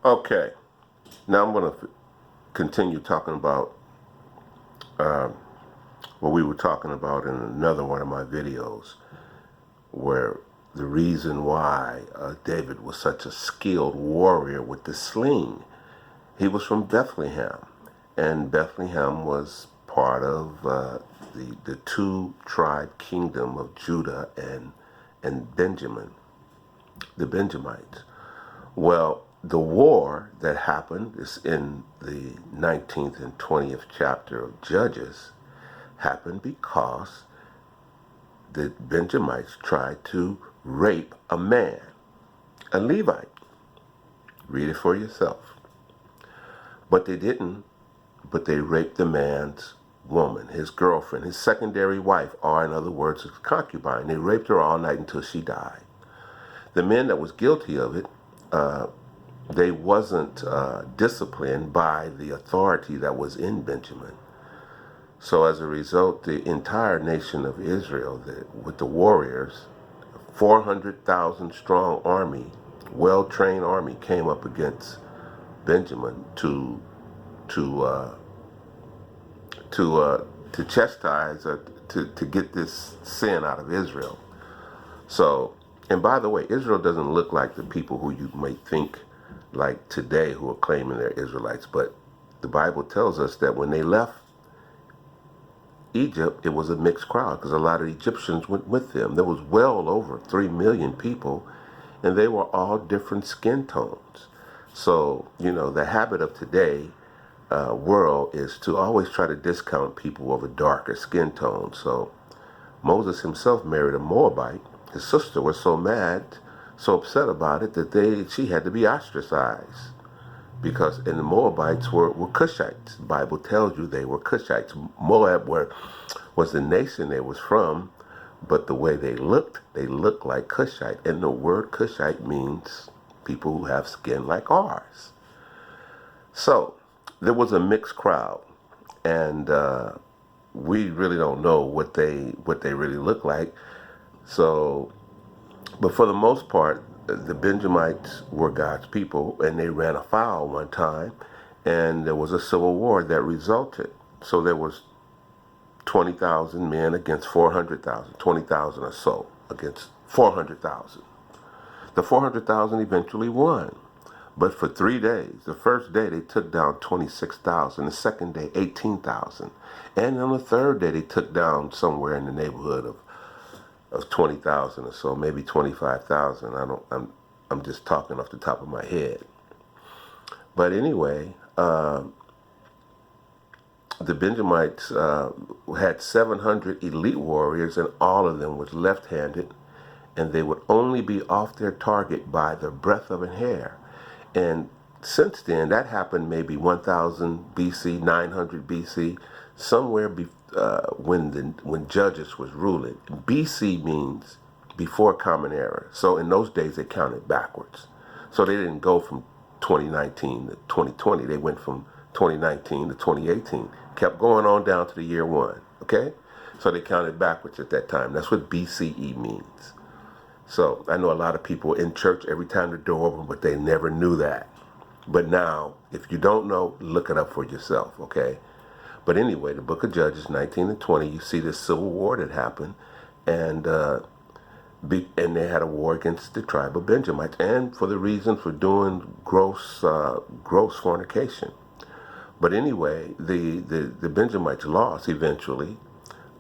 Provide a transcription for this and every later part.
Okay, now I'm going to continue talking about what we were talking about in another one of my videos, where the reason why David was such a skilled warrior with the sling. He was from Bethlehem, and Bethlehem was part of the two-tribe kingdom of Judah and Benjamin, the Benjamites. Well, the war that happened is in the 19th and 20th chapter of Judges happened because the Benjamites tried to rape a man, a Levite. Read it for yourself. But they didn't, but they raped the man's woman, his girlfriend, his secondary wife, or in other words, his concubine. They raped her all night until she died. The men that was guilty of it, they wasn't disciplined by the authority that was in Benjamin. So as a result, the entire nation of Israel, with the warriors, 400,000 strong army, well-trained army, came up against Benjamin to uh, to chastise, to get this sin out of Israel. So, and by the way, Israel doesn't look like the people who you might think like today who are claiming they're Israelites. But the Bible tells us that when they left Egypt, it was a mixed crowd because a lot of Egyptians went with them. There was well over 3 million people, and they were all different skin tones. So, the habit of today world is to always try to discount people of a darker skin tone. So Moses himself married a Moabite. His sister was so mad, so upset about it that she had to be ostracized because and the Moabites were Cushites. The Bible tells you they were Cushites. Moab was the nation they was from, but the way they looked like Cushite. And the word Cushite means people who have skin like ours. So there was a mixed crowd, and we really don't know what they really look like. So, but for the most part, the Benjamites were God's people, and they ran afoul one time, and there was a civil war that resulted. So there was 20,000 men against 400,000, 20,000 or so against 400,000. The 400,000 eventually won. But for 3 days, the first day they took down 26,000, the second day 18,000, and on the third day they took down somewhere in the neighborhood of 20,000 or so, maybe 25,000. I'm just talking off the top of my head. But anyway, the Benjamites had 700 elite warriors, and all of them was left-handed, and they would only be off their target by the breadth of a hair. And since then, that happened maybe 1000 BC, 900 BC, somewhere when Judges was ruling. BC means before Common Era. So in those days, they counted backwards. So they didn't go from 2019 to 2020. They went from 2019 to 2018. Kept going on down to the year one. Okay? So they counted backwards at that time. That's what BCE means. So I know a lot of people in church every time the door open, but they never knew that. But now, if you don't know, look it up for yourself, okay? But anyway, the book of Judges 19 and 20, you see this civil war that happened, and they had a war against the tribe of Benjamites, and for the reason for doing gross fornication. But anyway, the Benjamites lost eventually,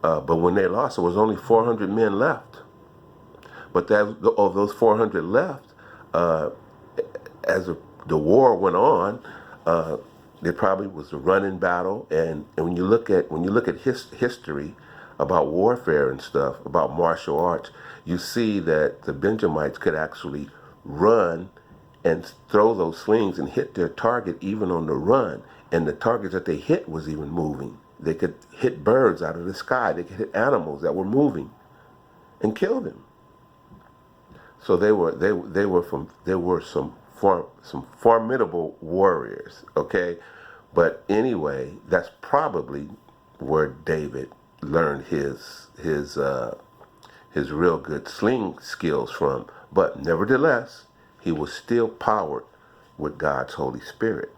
but when they lost, there was only 400 men left. But of those 400 left, as the war went on, there probably was a running battle. And when you look at history about warfare and stuff, about martial arts, you see that the Benjamites could actually run and throw those slings and hit their target even on the run. And the targets that they hit was even moving. They could hit birds out of the sky. They could hit animals that were moving and kill them. So they were some formidable warriors, okay? But anyway, that's probably where David learned his real good sling skills from. But nevertheless, he was still powered with God's Holy Spirit.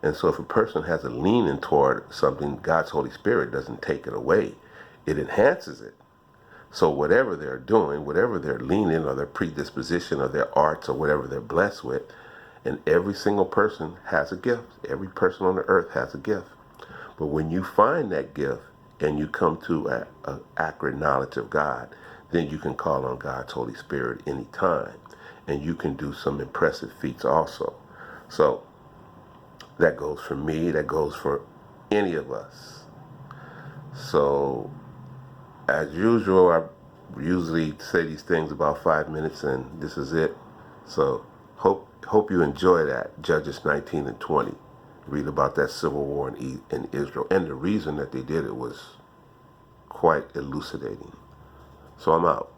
And so if a person has a leaning toward something, God's Holy Spirit doesn't take it away. It enhances it. So whatever they're doing, whatever they're leaning or their predisposition or their arts or whatever they're blessed with, and every single person has a gift. Every person on the earth has a gift. But when you find that gift and you come to an accurate knowledge of God, then you can call on God's Holy Spirit anytime. And you can do some impressive feats also. So that goes for me, that goes for any of us. So as usual, I usually say these things about 5 minutes, and this is it. So hope you enjoy that, Judges 19 and 20. Read about that civil war in Israel. And the reason that they did it was quite elucidating. So I'm out.